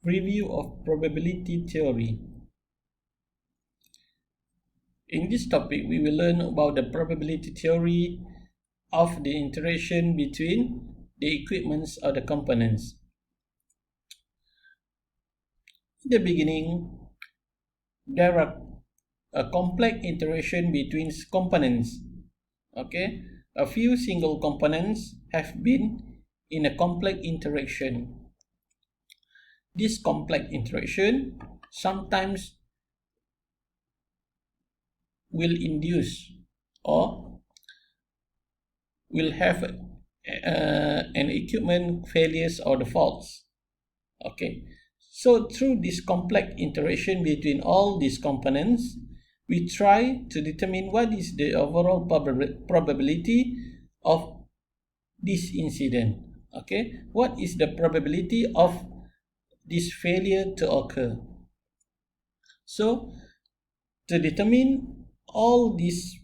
Review of probability theory. In this topic, we will learn about the probability theory of the interaction between the equipments or the components. In the beginning, there are a complex interaction between components. A few single components have been in a complex interaction. This complex interaction sometimes will induce or will have an equipment failures or the faults. So through this complex interaction between all these components, we try to determine what is the overall probability of this incident. What is the probability of this failure to occur? So to determine all this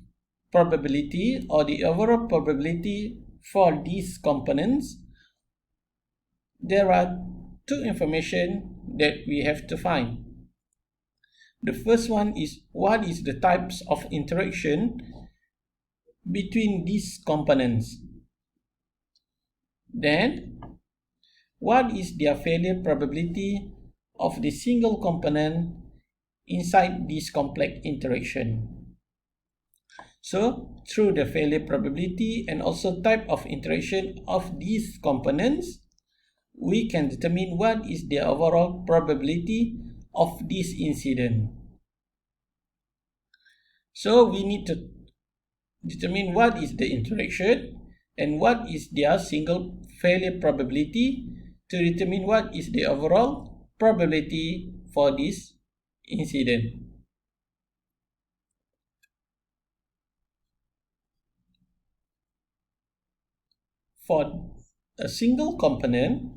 probability or the overall probability for these components, there are two information that we have to find. The first one is what is the types of interaction between these components. Then, what is their failure probability of the single component inside this complex interaction? So, through the failure probability and also type of interaction of these components, we can determine what is the overall probability of this incident. So we need to determine what is the interaction and what is their single failure probability to determine what is the overall probability for this incident. For a single component,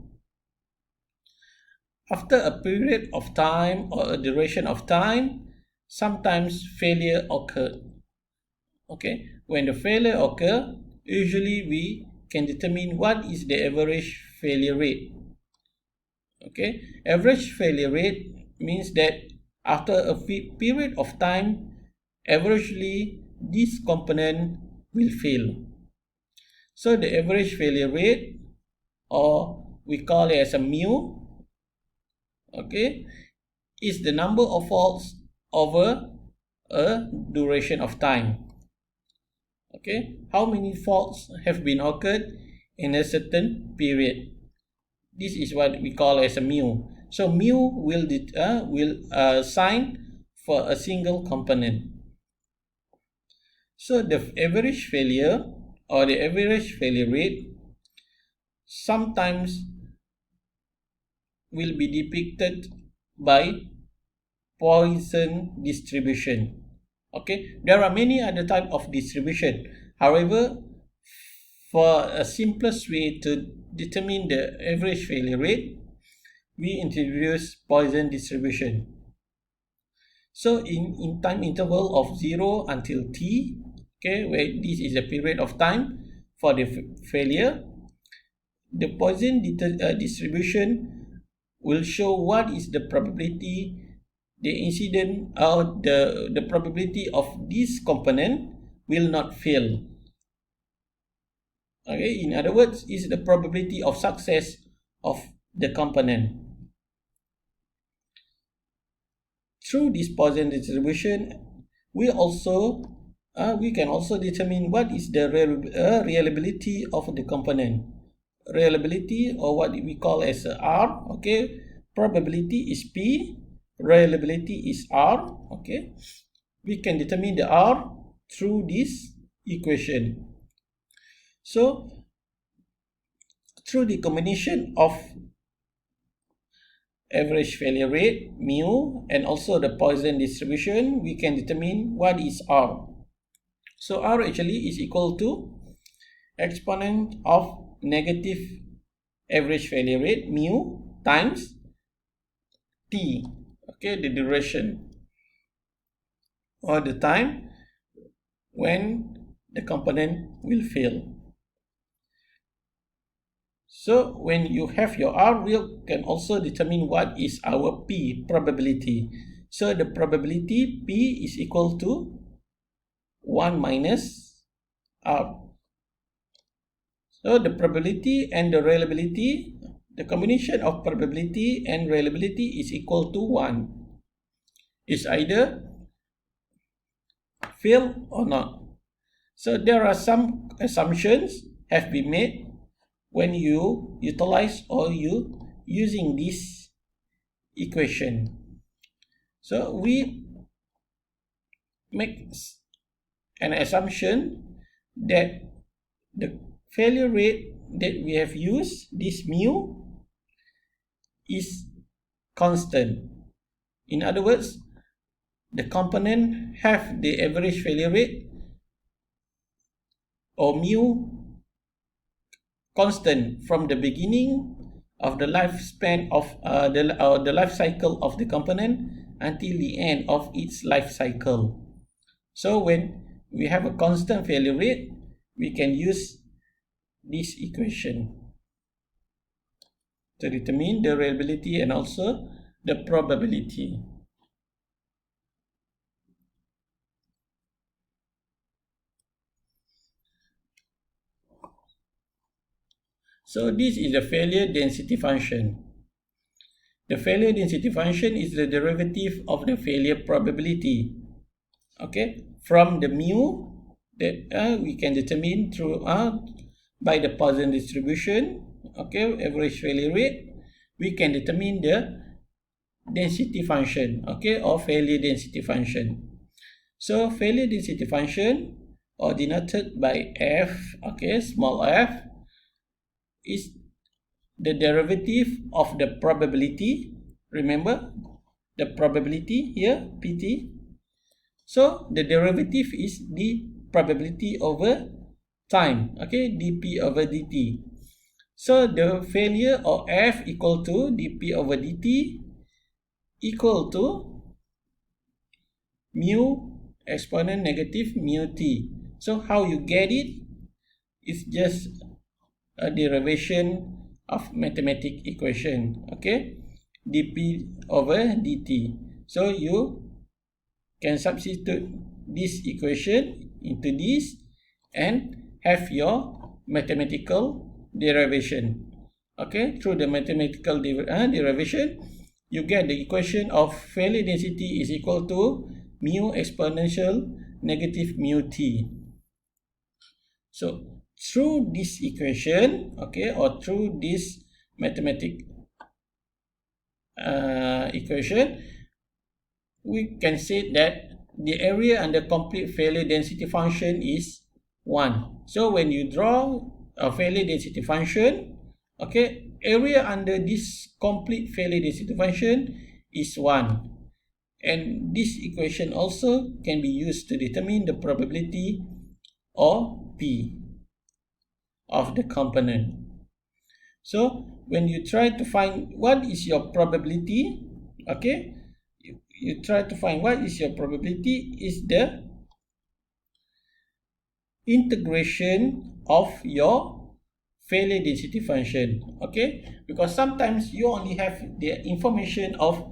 after a period of time or a duration of time, sometimes failure occurred. When the failure occurs, usually we can determine what is the average failure rate. Average failure rate means that after a period of time, averagely this component will fail. So the average failure rate, or we call it as a mu, is the number of faults over a duration of time. How many faults have been occurred in a certain period? This is what we call as a mu. So mu will sign for a single component. So the average failure or the average failure rate sometimes will be depicted by Poisson distribution. There are many other types of distribution. However, for a simplest way to determine the average failure rate, we introduce Poisson distribution. So in time interval of 0 until t, where this is a period of time for the failure, the Poisson distribution will show what is the probability, the incident or the probability of this component will not fail. In other words, is the probability of success of the component. Through this Poisson distribution, we can also determine what is the reliability of the component. Reliability, or what we call as R. Probability is P, reliability is R. We can determine the R through this equation. So through the combination of average failure rate, mu, and also the Poisson distribution, we can determine what is R. So R actually is equal to exponent of negative average failure rate, mu, times t, the duration or the time when the component will fail. So when you have your R, we can also determine what is our P, probability. So the probability P is equal to 1 minus R. So the probability and the reliability, the combination of probability and reliability is equal to 1. It's either fail or not. So there are some assumptions have been made when you utilize or you using this equation. So we make an assumption that the failure rate that we have used, this mu, is constant. In other words, the component have the average failure rate or mu constant from the beginning of the lifespan of the life cycle of the component until the end of its life cycle. So when we have a constant failure rate, we can use this equation to determine the reliability and also the probability. So this is the failure density function. The failure density function is the derivative of the failure probability. Okay, from the mu that we can determine through by the Poisson distribution. Okay, average failure rate. We can determine the density function. Okay, or failure density function. So failure density function, or denoted by F. Okay, small f, is the derivative of the probability. Remember the probability here, PT. So the derivative is the probability over time, okay, dp over dt. So the failure or F equal to dp over dt equal to mu exponent negative mu t. So how you get it is just a derivation of mathematical equation, okay, dp over dt. So you can substitute this equation into this and have your mathematical derivation. Okay, through the mathematical derivation, you get the equation of failure density is equal to mu exponential negative mu t. So through this equation, okay, or through this mathematical equation, we can say that the area under complete failure density function is 1. So when you draw a failure density function, okay, area under this complete failure density function is 1. And this equation also can be used to determine the probability or P of the component. So when you try to find what is your probability, okay, you try to find what is your probability is the integration of your failure density function, okay, because sometimes you only have the information of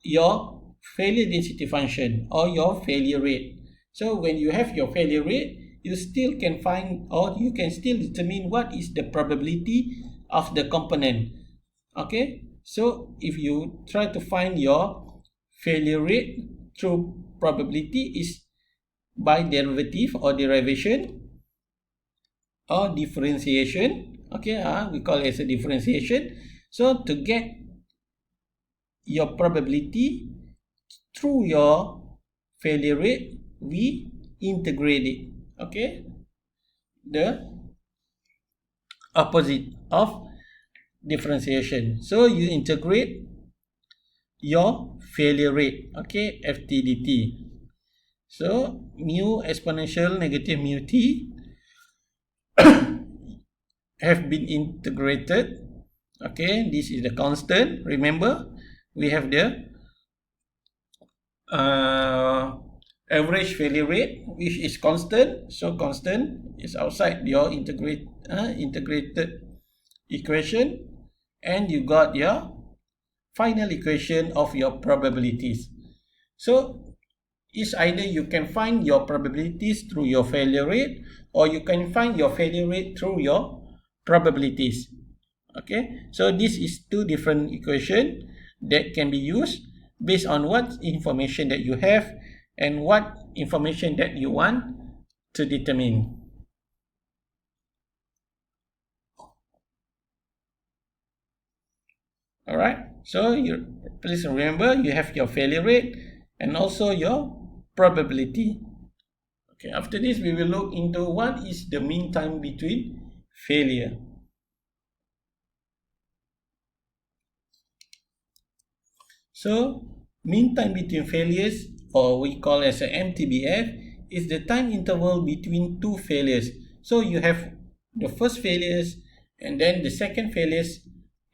your failure density function or your failure rate. So when you have your failure rate, you still can find, or you can still determine what is the probability of the component. Okay, so if you try to find your failure rate through probability is by derivative or derivation or differentiation. Okay, we call it as a differentiation. So to get your probability through your failure rate, we integrate it. Okay, the opposite of differentiation. So you integrate your failure rate, okay, FTDT. So mu exponential negative mu t have been integrated. Okay, this is the constant. Remember, we have the average failure rate, which is constant. So constant is outside your integrated equation, and you got your final equation of your probabilities. So it's either you can find your probabilities through your failure rate, or you can find your failure rate through your probabilities. Okay, so this is two different equations that can be used based on what information that you have and what information that you want to determine. Alright, so please remember you have your failure rate and also your probability. Okay, after this we will look into what is the mean time between failure. So mean time between failures, or we call as a MTBF, is the time interval between two failures. So you have the first failures and then the second failures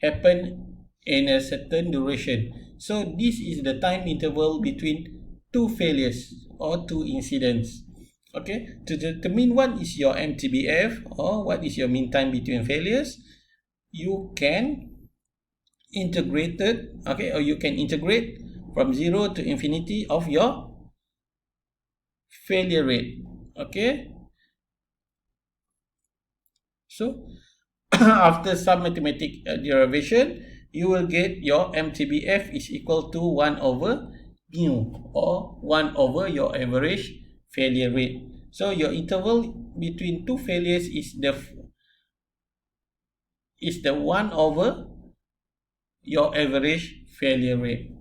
happen in a certain duration. So this is the time interval between two failures or two incidents. Okay, to determine what is your MTBF or what is your mean time between failures, you can integrate it, okay, or you can integrate from 0 to infinity of your failure rate. Okay, so after some mathematical derivation, you will get your MTBF is equal to 1 over mu, or 1 over your average failure rate. So your interval between two failures is the 1 over your average failure rate.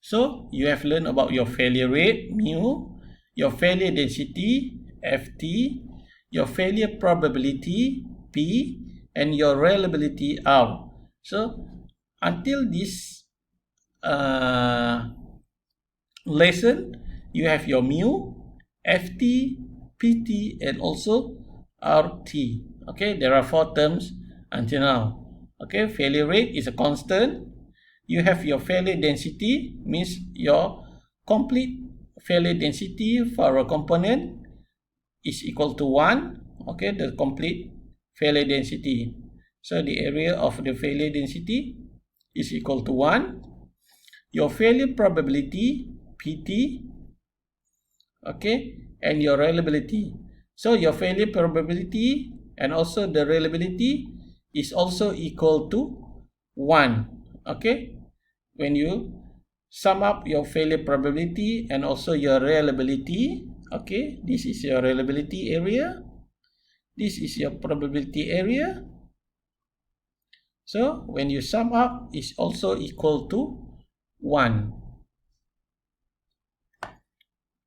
So you have learned about your failure rate, mu, your failure density, Ft, your failure probability, P, and your reliability, R. So until this lesson, you have your mu, Ft, Pt, and also RT. Okay, there are 4 terms until now. Okay, failure rate is a constant. You have your failure density, means your complete failure density for a component is equal to 1. Okay, the complete failure density. So the area of the failure density is equal to 1. Your failure probability, Pt, okay, and your reliability. So your failure probability and also the reliability is also equal to 1. Okay, when you sum up your failure probability and also your reliability, okay, this is your reliability area, this is your probability area. So when you sum up, it's also equal to 1.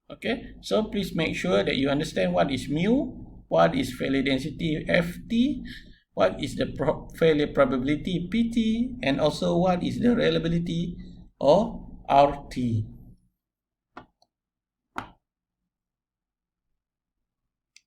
Okay, so please make sure that you understand what is mu, what is failure density Ft, what is the failure probability Pt, and also what is the reliability or RT.